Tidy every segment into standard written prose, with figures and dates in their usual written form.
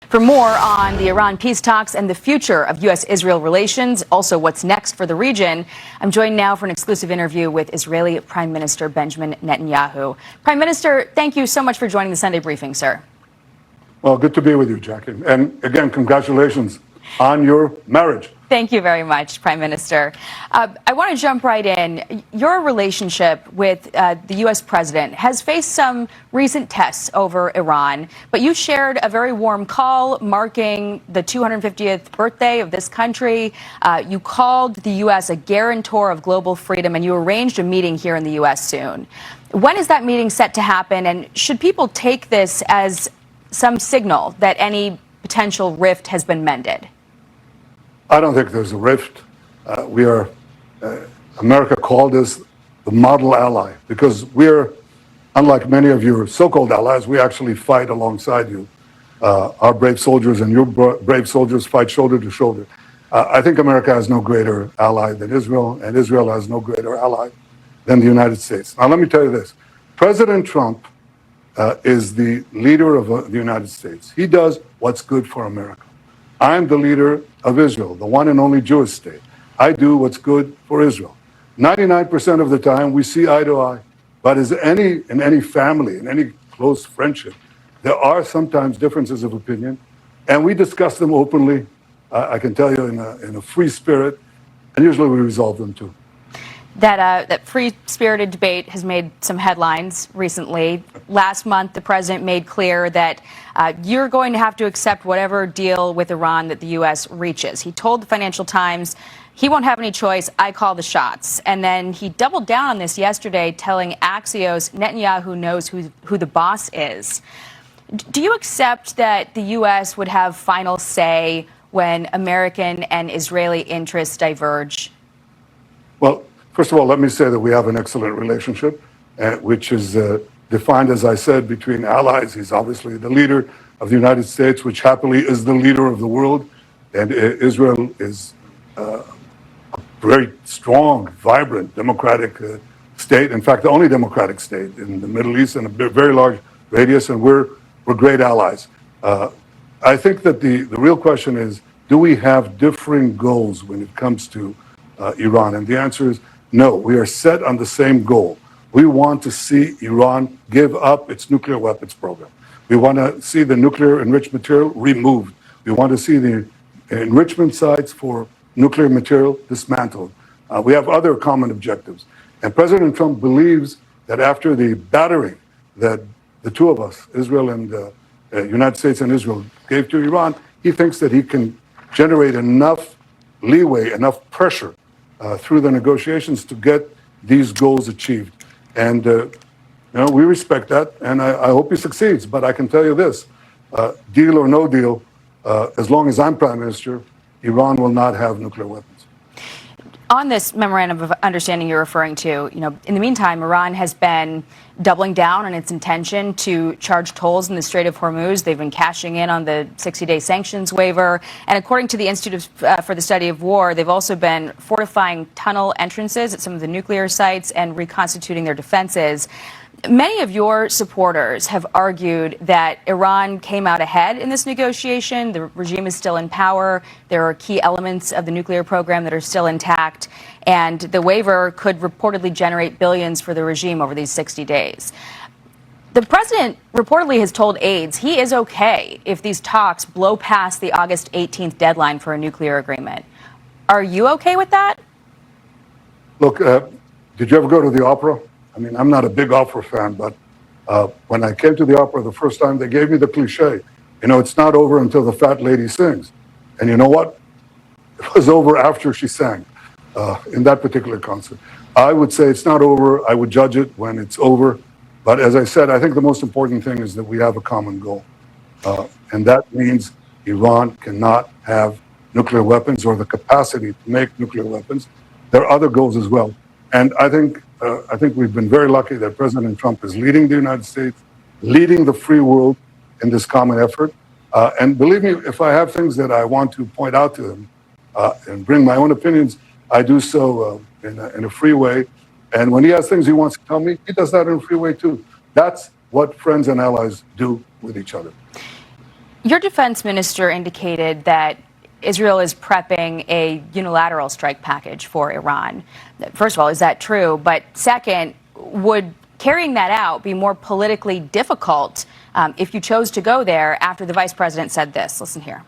For more on the Iran peace talks and the future of U.S.-Israel relations, also what's next for the region, I'm joined now for an exclusive interview with Israeli Prime Minister Benjamin Netanyahu. Prime Minister, thank you so much for joining the Sunday briefing, sir. Well, good to be with you, Jackie. And again, congratulations on your marriage. Thank you very much, Prime Minister. I want to jump right in. Your relationship with the U.S. president has faced some recent tests over Iran, but you shared a very warm call marking the 250th birthday of this country. You called the U.S. a guarantor of global freedom, and you arranged a meeting here in the U.S. soon. When is that meeting set to happen, and should people take this as some signal that any potential rift has been mended? I don't think there's a rift. America called us the model ally because we're, unlike many of your so-called allies, we actually fight alongside you. Our brave soldiers and your brave soldiers fight shoulder to shoulder. I think America has no greater ally than Israel, and Israel has no greater ally than the United States. Now, let me tell you this. President Trump is the leader of the United States. He does what's good for America. I'm the leader of Israel, the one and only Jewish state. I do what's good for Israel. 99% of the time, we see eye to eye. But in any family, in any close friendship, there are sometimes differences of opinion, and we discuss them openly, I can tell you, in a free spirit, and usually we resolve them too. That free-spirited debate has made some headlines recently. Last month, the president made clear that you're going to have to accept whatever deal with Iran that the U.S. reaches. He told the Financial Times he won't have any choice. I call the shots. And then he doubled down on this yesterday, telling Axios Netanyahu knows who the boss is. Do you accept that the U.S. would have final say when American and Israeli interests diverge? Well, first of all, let me say that we have an excellent relationship, which is defined, as I said, between allies. He's obviously the leader of the United States, which happily is the leader of the world. And Israel is a very strong, vibrant, democratic state. In fact, the only democratic state in the Middle East in a very large radius, and we're great allies. I think that the real question is, do we have differing goals when it comes to Iran? And the answer is no. We are set on the same goal. We want to see Iran give up its nuclear weapons program. We want to see the nuclear enriched material removed. We want to see the enrichment sites for nuclear material dismantled. We have other common objectives. And President Trump believes that after the battering that the two of us, Israel and the United States and Israel, gave to Iran, he thinks that he can generate enough leeway, enough pressure through the negotiations to get these goals achieved. And we respect that, and I hope he succeeds. But I can tell you this, deal or no deal, as long as I'm Prime Minister, Iran will not have nuclear weapons. On this memorandum of understanding you're referring to, in the meantime, Iran has been doubling down on its intention to charge tolls in the Strait of Hormuz. They've been cashing in on the 60-day sanctions waiver. And according to the Institute for the Study of War, they've also been fortifying tunnel entrances at some of the nuclear sites and reconstituting their defenses. Many of your supporters have argued that Iran came out ahead in this negotiation. The regime is still in power. There are key elements of the nuclear program that are still intact. And the waiver could reportedly generate billions for the regime over these 60 days. The president reportedly has told aides he is okay if these talks blow past the August 18th deadline for a nuclear agreement. Are you okay with that? Look, did you ever go to the opera? I mean, I'm not a big opera fan, but when I came to the opera the first time, they gave me the cliche. It's not over until the fat lady sings. And you know what? It was over after she sang in that particular concert. I would say it's not over. I would judge it when it's over. But as I said, I think the most important thing is that we have a common goal. And that means Iran cannot have nuclear weapons or the capacity to make nuclear weapons. There are other goals as well. And I think we've been very lucky that President Trump is leading the United States, leading the free world in this common effort. And believe me, if I have things that I want to point out to him and bring my own opinions, I do so in a free way. And when he has things he wants to tell me, he does that in a free way too. That's what friends and allies do with each other. Your defense minister indicated that Israel is prepping a unilateral strike package for Iran. First of all, is that true? But second, would carrying that out be more politically difficult if you chose to go there after the vice president said this? Listen here.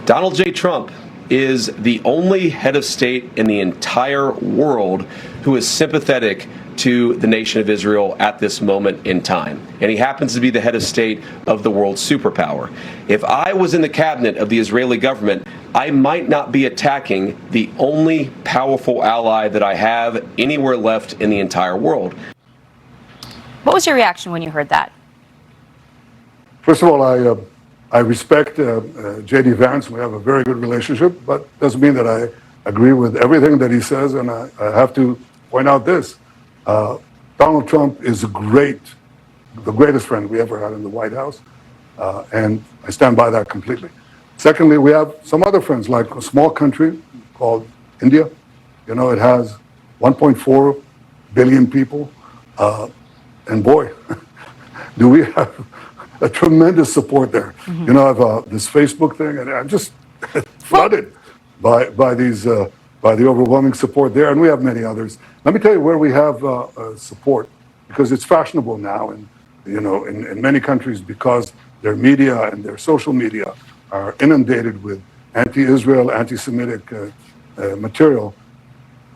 Donald J. Trump is the only head of state in the entire world who is sympathetic to the nation of Israel at this moment in time. And he happens to be the head of state of the world superpower. If I was in the cabinet of the Israeli government, I might not be attacking the only powerful ally that I have anywhere left in the entire world. What was your reaction when you heard that? First of all, I respect J.D. Vance. We have a very good relationship, but doesn't mean that I agree with everything that he says. And I have to point out this. Donald Trump is the greatest friend we ever had in the White House. And I stand by that completely. Secondly, we have some other friends, like a small country called India. You know, it has 1.4 billion people. And boy, do we have a tremendous support there. Mm-hmm. You know, I have this Facebook thing, and I'm just flooded by the overwhelming support there, and we have many others. Let me tell you where we have support, because it's fashionable now, and you know, in many countries, because their media and their social media are inundated with anti-Israel, anti-Semitic material.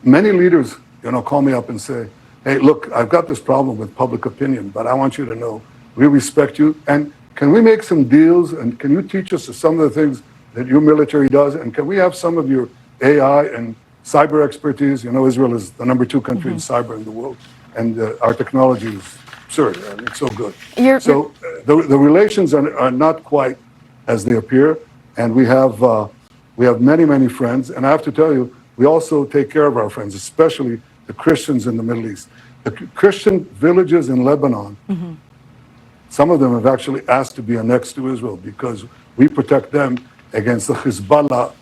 Many leaders, you know, call me up and say, "Hey, look, I've got this problem with public opinion, but I want you to know we respect you, and can we make some deals, and can you teach us some of the things that your military does, and can we have some of your AI and cyber expertise?" You know, Israel is the number 2 country in cyber in the world, and our technology is absurd. I mean, it's so good. The relations are not quite as they appear, and we have many friends, and I have to tell you, we also take care of our friends, especially the Christians in the Middle East. The Christian villages in Lebanon, some of them have actually asked to be annexed to Israel because we protect them against the Hezbollah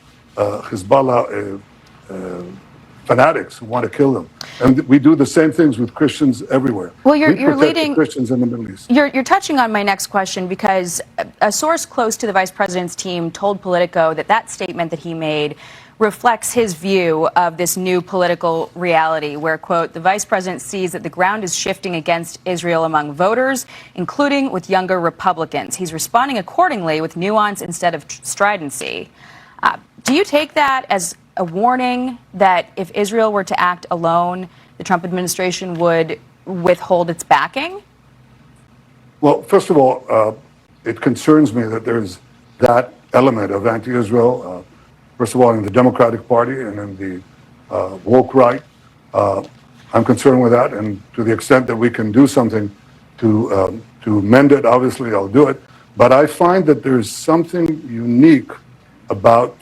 fanatics who want to kill them. And we do the same things with Christians everywhere. Well, you're protect leading the Christians in the Middle East. You're touching on my next question, because a source close to the vice president's team told Politico that statement that he made reflects his view of this new political reality where, quote, the vice president sees that the ground is shifting against Israel among voters, including with younger Republicans. He's responding accordingly with nuance instead of stridency. Do you take that as a warning that if Israel were to act alone, the Trump administration would withhold its backing? Well, first of all, it concerns me that there's that element of anti-Israel. First of all, in the Democratic Party and in the woke right, I'm concerned with that. And to the extent that we can do something to mend it, obviously I'll do it. But I find that there's something unique about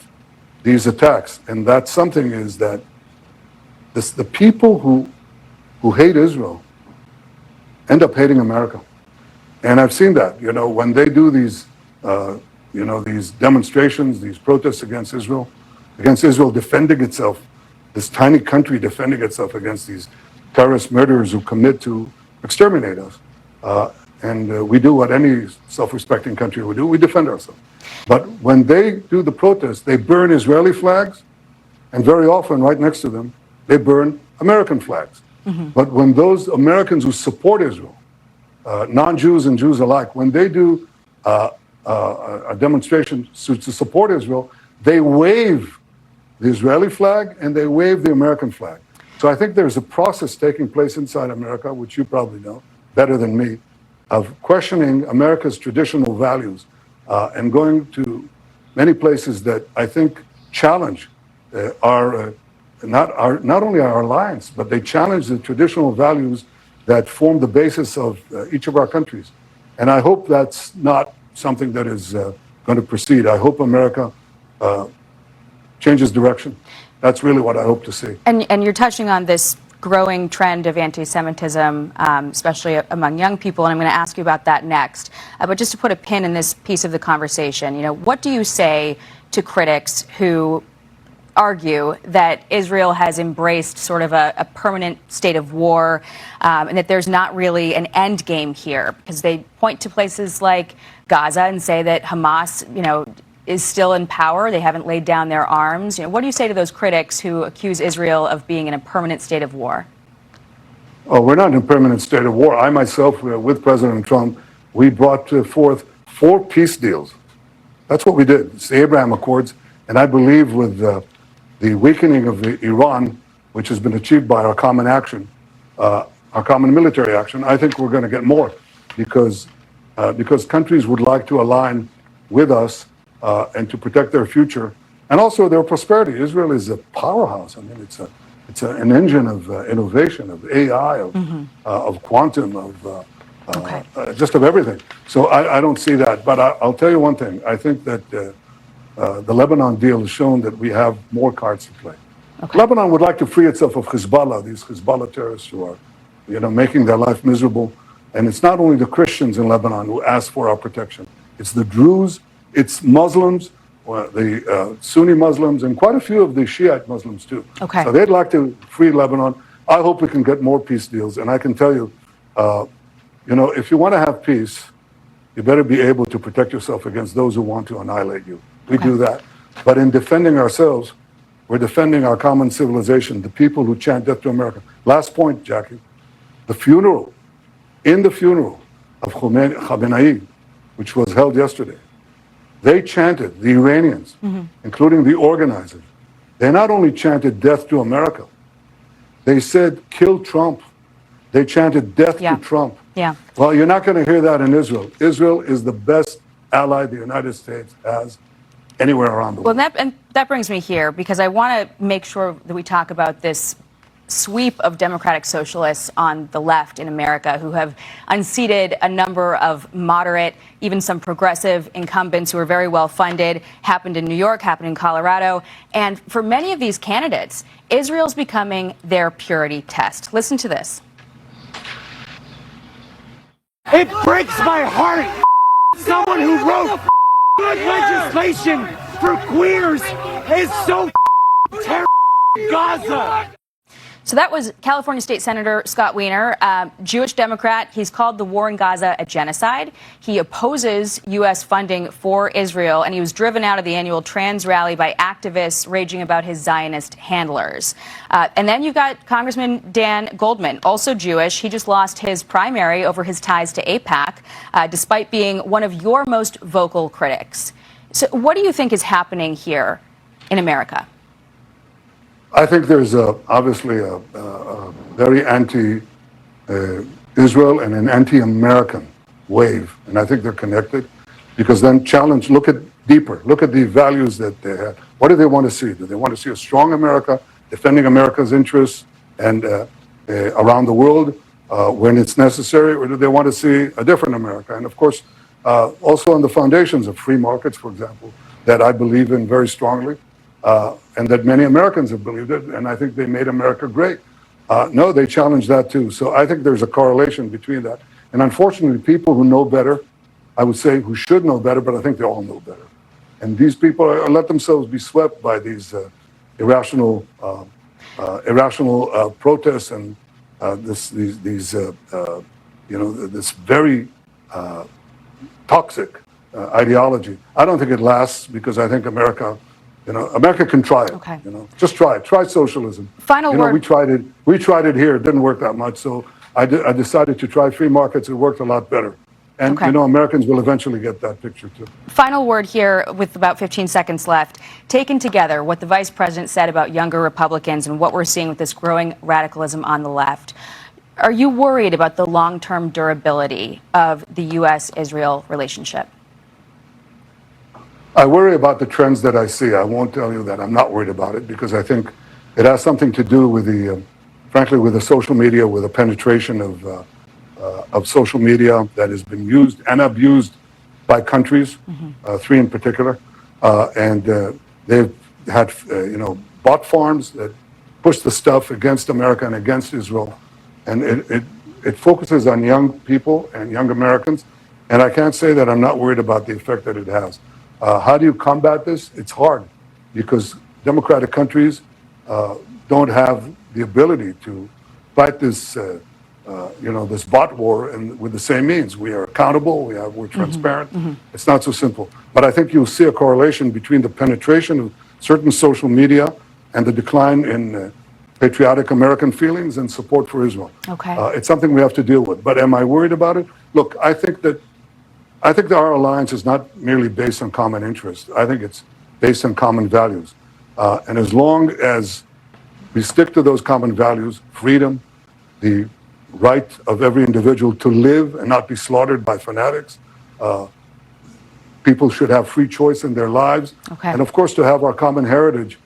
these attacks. And that something is that the people who hate Israel end up hating America. And I've seen that, you know, when they do these these demonstrations, these protests against Israel defending itself, this tiny country defending itself against these terrorist murderers who commit to exterminate us. And we do what any self-respecting country would do, we defend ourselves. But when they do the protests, they burn Israeli flags, and very often, right next to them, they burn American flags. Mm-hmm. But when those Americans who support Israel, non-Jews and Jews alike, when they do a demonstration to support Israel, they wave the Israeli flag and they wave the American flag. So I think there's a process taking place inside America, which you probably know better than me, of questioning America's traditional values and going to many places that I think challenge not only our alliance, but they challenge the traditional values that form the basis of each of our countries. And I hope that's not something that is going to proceed. I hope America changes direction. That's really what I hope to see. And you're touching on this growing trend of anti-Semitism, especially among young people, and I'm going to ask you about that next. But just to put a pin in this piece of the conversation, you know, what do you say to critics who argue that Israel has embraced sort of a permanent state of war and that there's not really an end game here? Because they point to places like Gaza and say that Hamas, is still in power. They haven't laid down their arms. What do you say to those critics who accuse Israel of being in a permanent state of war? Oh, we're not in a permanent state of war. I myself, with President Trump, we brought forth 4 peace deals. That's what we did. It's the Abraham Accords. And I believe with the weakening of Iran, which has been achieved by our common action, our common military action, I think we're going to get more because countries would like to align with us and to protect their future and also their prosperity. Israel is a powerhouse. I mean, it's an engine of innovation, of AI, of quantum, of just of everything. So I don't see that. But I'll tell you one thing. I think that the Lebanon deal has shown that we have more cards to play. Okay. Lebanon would like to free itself of Hezbollah, these Hezbollah terrorists who are, making their life miserable. And it's not only the Christians in Lebanon who ask for our protection. It's the Druze, it's Muslims, the Sunni Muslims, and quite a few of the Shiite Muslims too. Okay. So they'd like to free Lebanon. I hope we can get more peace deals. And I can tell you, if you want to have peace, you better be able to protect yourself against those who want to annihilate you. We do that. But in defending ourselves, we're defending our common civilization, the people who chant death to America. Last point, Jackie. In the funeral of Khamenei, which was held yesterday, they chanted, the Iranians, including the organizers, they not only chanted death to America, they said, kill Trump. They chanted death to Trump. Yeah. Well, you're not going to hear that in Israel. Israel is the best ally the United States has anywhere around the world. Well, that brings me here because I want to make sure that we talk about this sweep of democratic socialists on the left in America who have unseated a number of moderate, even some progressive incumbents who are very well funded. Happened in New York, happened in Colorado. And for many of these candidates, Israel's becoming their purity test. Listen to this. It breaks my heart. Someone who wrote good legislation for queers is so terrible. Gaza. So that was California State Senator Scott Wiener, Jewish Democrat. He's called the war in Gaza a genocide. He opposes U.S. funding for Israel, and he was driven out of the annual trans rally by activists raging about his Zionist handlers. And then you've got Congressman Dan Goldman, also Jewish. He just lost his primary over his ties to AIPAC, despite being one of your most vocal critics. So what do you think is happening here in America? I think there's obviously a very anti-Israel and an anti-American wave, and I think they're connected because then look at the values that they have. What do they want to see? Do they want to see a strong America defending America's interests and around the world when it's necessary, or do they want to see a different America? And of course, also on the foundations of free markets, for example, that I believe in very strongly. And that many Americans have believed it, and I think they made America great. No, they challenged that too. So I think there's a correlation between that. And unfortunately, people who know better, I would say who should know better, but I think they all know better. And these people let themselves be swept by these irrational protests and this very toxic ideology. I don't think it lasts because I think America can try it. Okay. Just try it. Try socialism. Final word. We tried it. We tried it here. It didn't work that much. So I decided to try free markets. It worked a lot better. And, Americans will eventually get that picture, too. Final word here with about 15 seconds left. Taken together, what the vice president said about younger Republicans and what we're seeing with this growing radicalism on the left, are you worried about the long-term durability of the U.S.-Israel relationship? I worry about the trends that I see. I won't tell you that I'm not worried about it because I think it has something to do with frankly, with the social media, with the penetration of social media that has been used and abused by countries, 3 in particular, and they've had bot farms that push the stuff against America and against Israel, and it focuses on young people and young Americans, and I can't say that I'm not worried about the effect that it has. How do you combat this? It's hard because democratic countries don't have the ability to fight this this bot war and with the same means. We are accountable, we're transparent. It's not so simple. But I think you'll see a correlation between the penetration of certain social media and the decline in patriotic American feelings and support for Israel. Okay. It's something we have to deal with. But am I worried about it? Look, I think that our alliance is not merely based on common interests. I think it's based on common values. And as long as we stick to those common values, freedom, the right of every individual to live and not be slaughtered by fanatics, people should have free choice in their lives. Okay. And of course, to have our common heritage,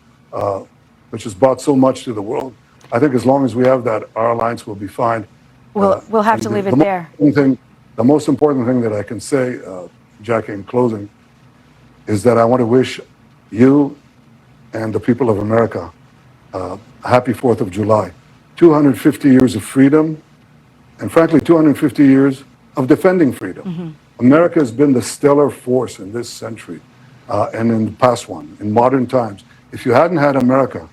which has brought so much to the world. I think as long as we have that, our alliance will be fine. We'll have to leave it there. The most important thing that I can say, Jackie, in closing, is that I want to wish you and the people of America a happy 4th of July. 250 years of freedom, and frankly, 250 years of defending freedom. America has been the stellar force in this century and in the past one, in modern times. If you hadn't had America,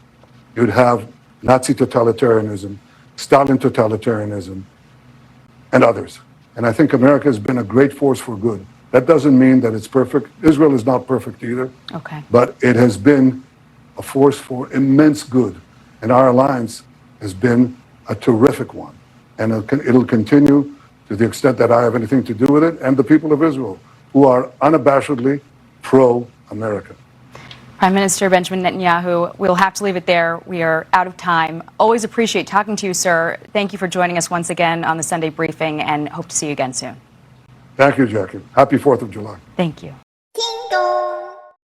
you'd have Nazi totalitarianism, Stalin totalitarianism, and others. And I think America has been a great force for good. That doesn't mean that it's perfect. Israel is not perfect either. Okay. But it has been a force for immense good. And our alliance has been a terrific one. And it'll continue to the extent that I have anything to do with it, and the people of Israel, who are unabashedly pro-America. Prime Minister Benjamin Netanyahu, we'll have to leave it there. We are out of time. Always appreciate talking to you, sir. Thank you for joining us once again on the Sunday briefing, and hope to see you again soon. Thank you, Jackie. Happy 4th of July. Thank you.